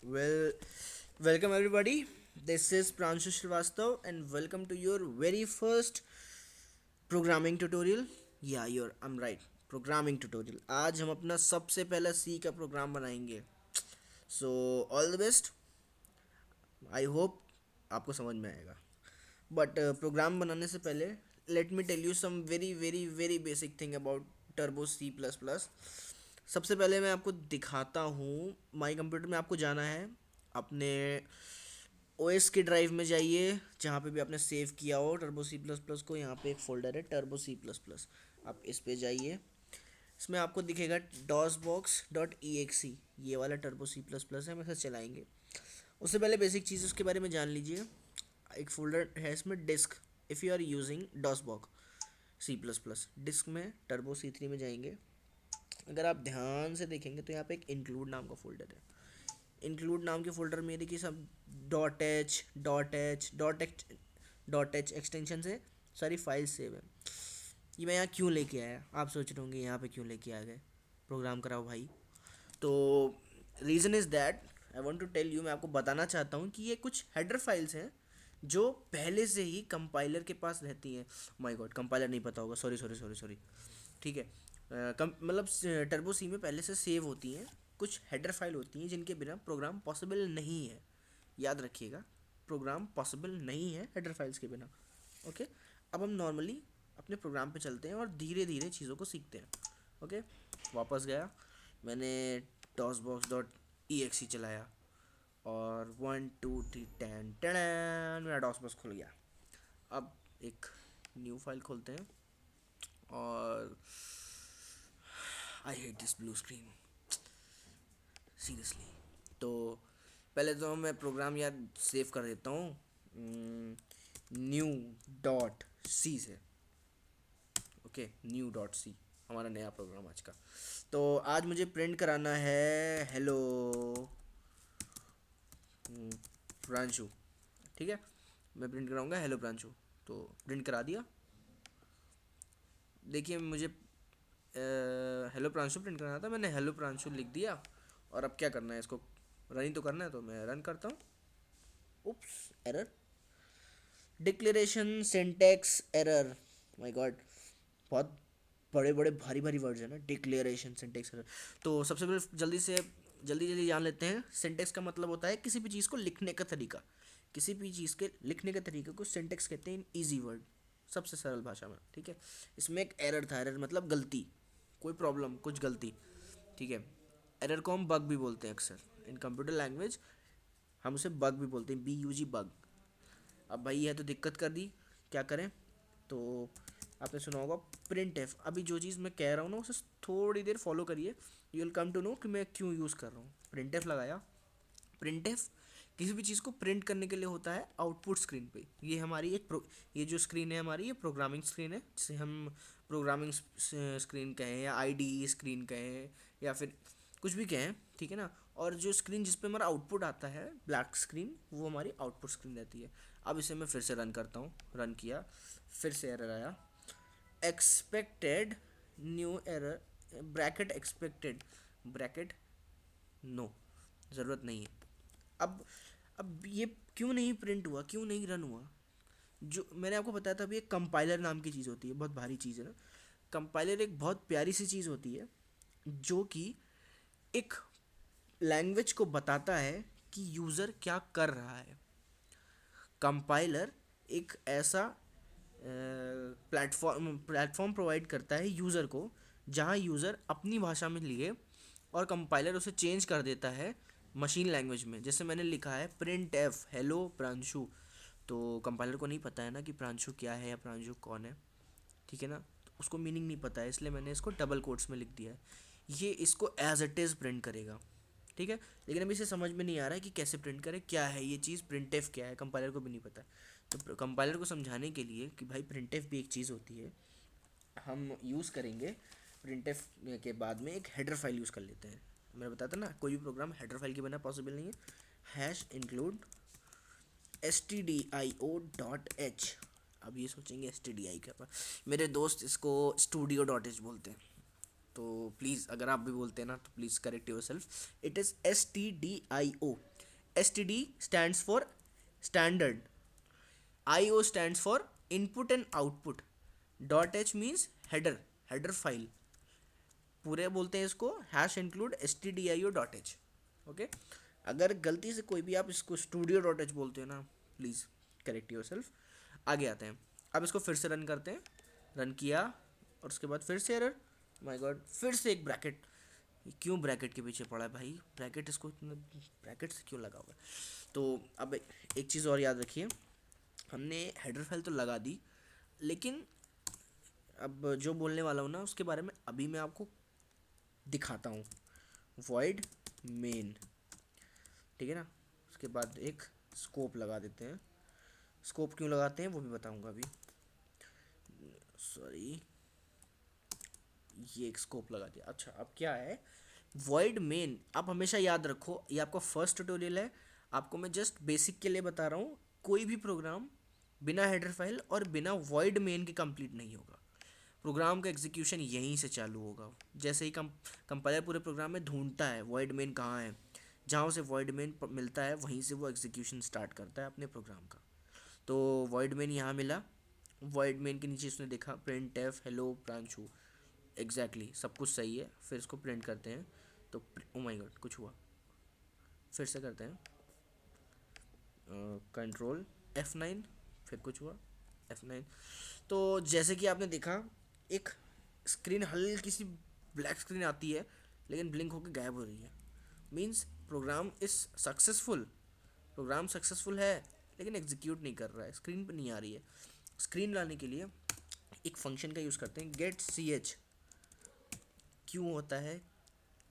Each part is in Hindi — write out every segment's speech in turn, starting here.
Well, welcome everybody. This is Pranshu Srivastav and welcome to your very first programming tutorial. Yeah, I'm right. Programming tutorial. आज हम अपना सबसे पहला सी का प्रोग्राम बनाएंगे. So all the best. I hope आपको समझ में आएगा. बट प्रोग्राम बनाने से पहले let me tell you some very very very basic thing about Turbo C plus plus. सबसे पहले मैं आपको दिखाता हूँ. माई कंप्यूटर में आपको जाना है. अपने ओएस के ड्राइव में जाइए जहाँ पे भी आपने सेव किया हो टर्बो सी प्लस प्लस को. यहाँ पे एक फोल्डर है टर्बो सी प्लस प्लस. आप इस पे जाइए. इसमें आपको दिखेगा DOS box dot E X E. ये वाला टर्बो सी प्लस प्लस है. हम इसे चलाएंगे. उससे पहले बेसिक चीज़ उसके बारे में जान लीजिए. एक फोल्डर है इसमें disk. If you are using DOS Box C plus plus disk में टर्बो सी थ्री में जाएंगे. अगर आप ध्यान से देखेंगे तो यहाँ पे एक इंक्लूड नाम का फोल्डर है. इंक्लूड नाम के फोल्डर में देखिए सब डॉट एच एक्सटेंशन से सारी फाइल सेव है. ये मैं यहाँ क्यों लेके आया आप सोच रहे होंगे यहाँ पे क्यों लेके आ गए प्रोग्राम कराओ भाई. तो reason is that I want to tell you. मैं आपको बताना चाहता हूँ कि ये कुछ हेडर फाइल्स हैं जो पहले से ही कंपाइलर के पास रहती हैं. माय गॉड, कंपाइलर नहीं पता होगा. Sorry sorry sorry sorry. ठीक है. मतलब टर्बो सी में पहले से सेव होती हैं. कुछ हेडर फाइल होती हैं जिनके बिना प्रोग्राम पॉसिबल नहीं है. याद रखिएगा, प्रोग्राम पॉसिबल नहीं है हेडर फाइल्स के बिना. ओके. अब हम नॉर्मली अपने प्रोग्राम पे चलते हैं और धीरे धीरे चीज़ों को सीखते हैं. ओके. वापस गया. मैंने DOS box dot E X E चलाया और 1 2 3 10 मेरा डॉस बॉक्स खुल गया. अब एक न्यू फाइल खोलते हैं और I hate this blue screen seriously. तो पहले तो मैं प्रोग्राम यार सेव कर देता हूँ न्यू डॉट सी से. ओके, न्यू डॉट सी हमारा नया प्रोग्राम आज का. तो आज मुझे प्रिंट कराना है हेलो प्रांशु. ठीक है. मैं प्रिंट कराऊंगा हेलो प्रांशु. तो प्रिंट करा दिया. देखिए मुझे हेलो प्रांशु प्रिंट करना था. मैंने हेलो प्रांशु लिख दिया. और अब क्या करना है, इसको रन ही तो करना है. तो मैं रन करता हूँ. Oops, error. Declaration syntax error. My god, बहुत बड़े बड़े भारी भारी वर्ड्स हैं ना. Declaration syntax error. तो सबसे पहले जल्दी जल्दी जान लेते हैं. सिंटैक्स का मतलब होता है किसी भी चीज़ को लिखने का तरीका. किसी भी चीज़ के लिखने के तरीके को सिंटैक्स कहते हैं इन ईजी वर्ड, सबसे सरल भाषा में. ठीक है. इसमें एक एरर था. एरर मतलब गलती, कोई प्रॉब्लम, कुछ गलती. ठीक है. एरर को हम बग भी बोलते हैं अक्सर इन कंप्यूटर लैंग्वेज. हम उसे बग भी बोलते हैं, BUG बग. अब भाई यह तो दिक्कत कर दी, क्या करें. तो आपने सुना होगा प्रिंट एफ. अभी जो चीज़ मैं कह रहा हूँ ना उसे थोड़ी देर फॉलो करिए. You will come to know कि मैं क्यों यूज़ कर रहा हूँ. प्रिंट एफ लगाया. प्रिंट एफ किसी भी चीज़ को प्रिंट करने के लिए होता है आउटपुट स्क्रीन पे. ये हमारी ये जो स्क्रीन है हमारी, ये प्रोग्रामिंग स्क्रीन है जिसे हम प्रोग्रामिंग स्क्रीन कहें या IDE स्क्रीन कहें या फिर कुछ भी कहें. ठीक है ना. और जो स्क्रीन जिस पे हमारा आउटपुट आता है ब्लैक स्क्रीन, वो हमारी आउटपुट स्क्रीन रहती है. अब इसे मैं फिर से रन करता हूँ. रन किया. फिर से एरर आया. Expected new error bracket expected bracket no, ज़रूरत नहीं है. अब अब ये क्यों नहीं प्रिंट हुआ, क्यों नहीं रन हुआ. जो मैंने आपको बताया था अभी, एक कंपाइलर नाम की चीज़ होती है. बहुत भारी चीज़ है ना. कंपाइलर एक बहुत प्यारी सी चीज़ होती है जो कि एक लैंग्वेज को बताता है कि यूज़र क्या कर रहा है. कंपाइलर एक ऐसा प्लेटफॉर्म प्रोवाइड करता है यूज़र को जहाँ यूज़र अपनी भाषा में लिए और कंपाइलर उसे चेंज कर देता है मशीन लैंग्वेज में. जैसे मैंने लिखा है प्रिंट एफ हेलो प्रांशु. तो कंपाइलर को नहीं पता है ना कि प्रांशु क्या है या प्रांशु कौन है. ठीक है ना. तो उसको मीनिंग नहीं पता है, इसलिए मैंने इसको डबल कोट्स में लिख दिया है. ये इसको एज इट इज़ प्रिंट करेगा. ठीक है. लेकिन अभी इसे समझ में नहीं आ रहा है कि कैसे प्रिंट करे, क्या है ये चीज़. प्रिंटफ क्या है कंपाइलर को भी नहीं पता. तो कंपाइलर को समझाने के लिए कि भाई प्रिंटफ भी एक चीज़ होती है, हम यूज़ करेंगे. प्रिंटफ के बाद में एक हेडर फाइल यूज़ कर लेते हैं. मैंने बताया था ना कोई भी प्रोग्राम हेडर फाइल के बिना पॉसिबल नहीं है. Hash include stdio.h. अब ये सोचेंगे STDI क्या. मेरे दोस्त इसको studio.h बोलते हैं. तो प्लीज़ अगर आप भी बोलते हैं ना तो please correct your self. It is STDIO. STD stands for standard, IO stands for input and output, .h means header file, पूरे बोलते हैं इसको हैश इंक्लूड stdio.h। ओके, अगर गलती से कोई भी आप इसको studio.h बोलते हो ना, प्लीज़ करेक्ट योर सेल्फ। आगे आते हैं, अब इसको फिर से रन करते हैं। रन किया और उसके बाद फिर से एरर, माय गॉड, फिर से एक ब्रैकेट। क्यों ब्रैकेट के पीछे पड़ा है भाई, ब्रैकेट इसको इतना ब्रैकेट से क्यों लगा हुआ है। तो अब एक चीज़ और याद रखिए, हमने हेडर फाइल तो लगा दी, लेकिन अब जो बोलने वाला हूँ ना उसके बारे में अभी मैं आपको दिखाता हूँ। void main, ठीक है ना। उसके बाद एक स्कोप लगा देते हैं। स्कोप क्यों लगाते हैं वो भी बताऊंगा अभी, सॉरी, ये एक स्कोप लगा दिया। अच्छा, अब क्या है void main, आप हमेशा याद रखो, ये आपका फर्स्ट ट्यूटोरियल है, आपको मैं जस्ट बेसिक के लिए बता रहा हूँ। कोई भी प्रोग्राम बिना हेडर फाइल और बिना void main के कंप्लीट नहीं होगा। प्रोग्राम का एग्जीक्यूशन यहीं से चालू होगा। जैसे ही कंपाइलर पूरे प्रोग्राम में ढूंढता है void main कहाँ है, जहाँ से void main मिलता है वहीं से वो एग्जीक्यूशन स्टार्ट करता है अपने प्रोग्राम का। तो void main यहाँ मिला, void main के नीचे उसने देखा printf hello प्रांशु, एग्जैक्टली सब कुछ सही है। फिर इसको प्रिंट करते हैं तो ओ माय गॉड कुछ हुआ, फिर से करते हैं कंट्रोल F9, फिर कुछ हुआ F9। तो जैसे कि आपने देखा एक स्क्रीन हल्की सी ब्लैक स्क्रीन आती है लेकिन ब्लिंक होकर गायब हो रही है, means program is successful, program successful है लेकिन एग्जीक्यूट नहीं कर रहा है, स्क्रीन पर नहीं आ रही है। स्क्रीन लाने के लिए एक फंक्शन का यूज़ करते हैं गेट ch। क्यों होता है,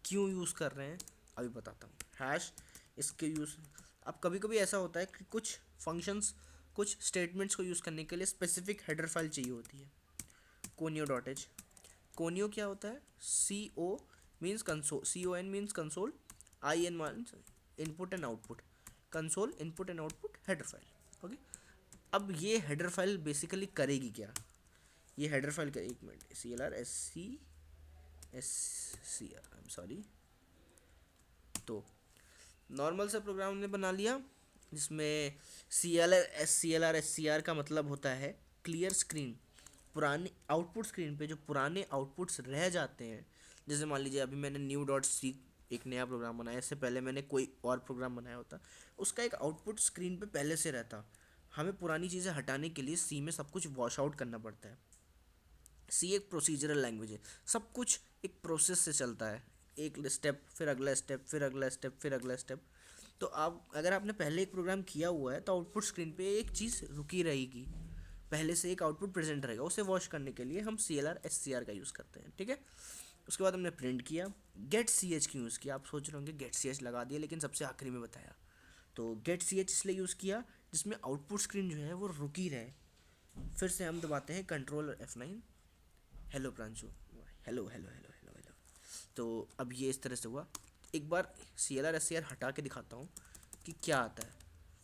क्यों यूज़ कर रहे हैं अभी बताता हूँ। हैश इसके यूज़, अब कभी कभी ऐसा होता है कि कुछ फंक्शंस कुछ स्टेटमेंट्स को यूज़ करने के लिए स्पेसिफिक हेडर फाइल चाहिए होती है। conio.h, conio क्या होता है, co means console, con means console, in means input and output, console input and output header file. Okay, अब ये हेडर फाइल बेसिकली करेगी क्या, ये हेडर फाइल का, एक minute, CLR I am sorry. तो नॉर्मल सा प्रोग्राम हमने बना लिया जिसमें CLR SCR का मतलब होता है क्लियर स्क्रीन। पुराने आउटपुट स्क्रीन पे जो पुराने आउटपुट्स रह जाते हैं, जैसे मान लीजिए अभी मैंने new.c एक नया प्रोग्राम बनाया, इससे पहले मैंने कोई और प्रोग्राम बनाया होता, उसका एक आउटपुट स्क्रीन पे पहले से रहता। हमें पुरानी चीज़ें हटाने के लिए सी में सब कुछ वॉश आउट करना पड़ता है। सी एक प्रोसीजरल लैंग्वेज है, सब कुछ एक प्रोसेस से चलता है, एक स्टेप फिर अगला स्टेप फिर अगला स्टेप फिर अगला स्टेप। तो आप अगर आपने पहले एक प्रोग्राम किया हुआ है तो आउटपुट स्क्रीन पे एक चीज़ रुकी रहेगी, पहले से एक आउटपुट प्रेजेंट रहेगा, उसे वॉश करने के लिए हम CLR SCR का यूज़ करते हैं, ठीक है। उसके बाद हमने प्रिंट किया, गेट ch क्यों यूज़ किया, आप सोच रहे होंगे गेट ch लगा दिया लेकिन सबसे आखिरी में बताया। तो गेट ch इसलिए यूज़ किया जिसमें आउटपुट स्क्रीन जो है वो रुकी रहे। फिर से हम दबाते हैं control F9, hello Pranshu, hello hello hello hello hello. तो अब ये इस तरह से हुआ। एक बार CLR SCR हटा के दिखाता हूँ कि क्या आता है।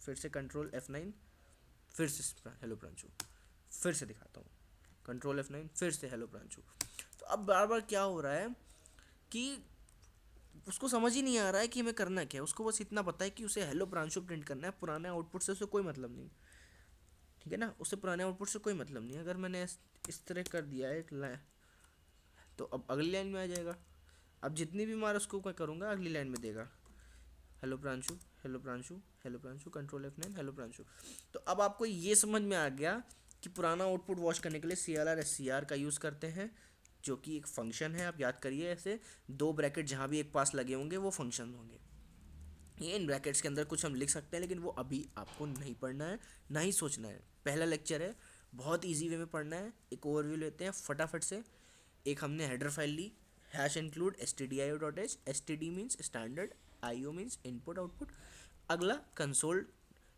फिर से कंट्रोल F9, फिर से हेलो प्रांशु, फिर से दिखाता हूँ कंट्रोल F9, फिर से हेलो प्रांशु। तो अब बार बार क्या हो रहा है कि उसको समझ ही नहीं आ रहा है कि हमें करना क्या है, उसको बस इतना पता है कि उसे हेलो प्रांशु प्रिंट करना है, पुराने आउटपुट से उसे कोई मतलब नहीं, ठीक है ना, उससे पुराने आउटपुट से कोई मतलब नहीं। अगर मैंने इस तरह कर दिया है तो अब अगली लाइन में आ जाएगा। अब जितनी भी मार उसको मैं करूँगा अगली लाइन में देगा hello Pranshu hello Pranshu hello Pranshu control F9 hello Pranshu. तो अब आपको ये समझ में आ गया कि पुराना आउटपुट वॉश करने के लिए CLR SCR का यूज़ करते हैं, जो कि एक फंक्शन है। आप याद करिए, ऐसे दो ब्रैकेट जहाँ भी एक पास लगे होंगे वो फंक्शन होंगे। ये इन ब्रैकेट्स के अंदर कुछ हम लिख सकते हैं लेकिन वो अभी आपको नहीं पढ़ना है, ना ही सोचना है। पहला लेक्चर है, बहुत ईजी वे में पढ़ना है। एक ओवरव्यू लेते हैं फटाफट से। एक हमने हेडर फाइल ली, hash include stdio.h, std means standard, io means input output, अगला कंसोल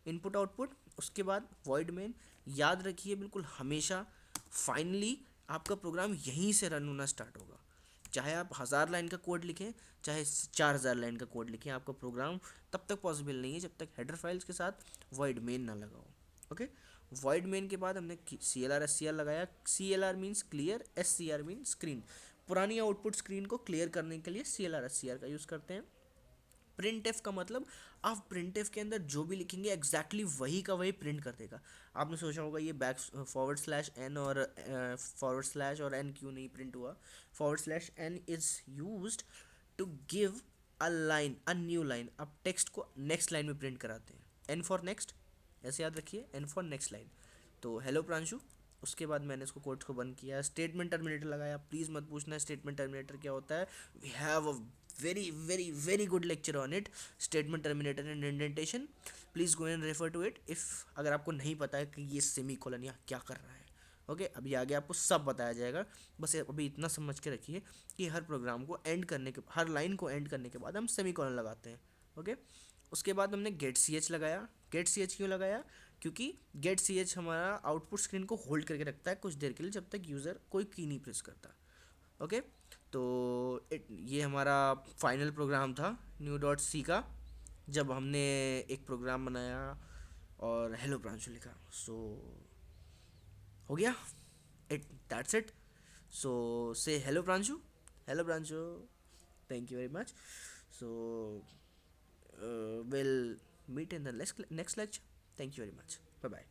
इनपुट आउटपुट, उसके बाद void main। याद रखिए बिल्कुल हमेशा, फाइनली आपका प्रोग्राम यहीं से रन होना स्टार्ट होगा। चाहे आप 1000 लाइन का कोड लिखें, चाहे 4000 लाइन का कोड लिखें, आपका प्रोग्राम तब तक पॉसिबल नहीं है जब तक हेडर फाइल्स के साथ void main ना लगाओ। ओके, void main के बाद हमने CLR SCR लगाया। CLR means clear, SCR means screen. पुरानी आउटपुट स्क्रीन को क्लियर करने के लिए CLR SCR का यूज़ करते हैं। प्रिंट एफ का मतलब आप प्रिंटफ के अंदर जो भी लिखेंगे एग्जैक्टली वही का वही प्रिंट कर देगा। आपने सोचा होगा ये बैक फॉरवर्ड स्लैश एन और फॉरवर्ड स्लैश और एन क्यों नहीं प्रिंट हुआ। Forward slash N is used to give a line, a new line. आप टेक्स्ट को नेक्स्ट लाइन में प्रिंट कराते हैं। एन फॉर नेक्स्ट, ऐसे याद रखिए, एन फॉर नेक्स्ट लाइन। तो हेलो प्रांशु, उसके बाद मैंने इसको कोट्स को बंद किया, स्टेटमेंट टर्मिनेटर लगाया। प्लीज़ मत पूछना स्टेटमेंट टर्मिनेटर क्या होता है, we have a very very very good lecture on it, statement terminator and indentation. Please go and refer to it if अगर आपको नहीं पता है कि ये सेमी कोलन यहाँ क्या कर रहा है। ओके, अभी आगे आपको सब बताया जाएगा। बस अभी इतना समझ के रखिए कि हर प्रोग्राम को एंड करने के, हर लाइन को एंड करने के बाद हम सेमी कोलन लगाते हैं। ओके, उसके बाद हमने गेट सी एच लगाया। गेट सी एच क्यों लगाया, क्योंकि गेट सी एच हमारा आउटपुट स्क्रीन को होल्ड करके रखता है कुछ देर के लिए, जब तक यूज़र कोई की नहीं प्रेस करता। ओके, तो ये हमारा फाइनल प्रोग्राम था न्यू डॉट सी का, जब हमने एक प्रोग्राम बनाया और हेलो प्रांशु लिखा। सो हो गया, it that's it. So say hello Pranshu, hello Pranshu, thank you very much. So we'll meet in the next lecture. Thank you very much. Bye bye.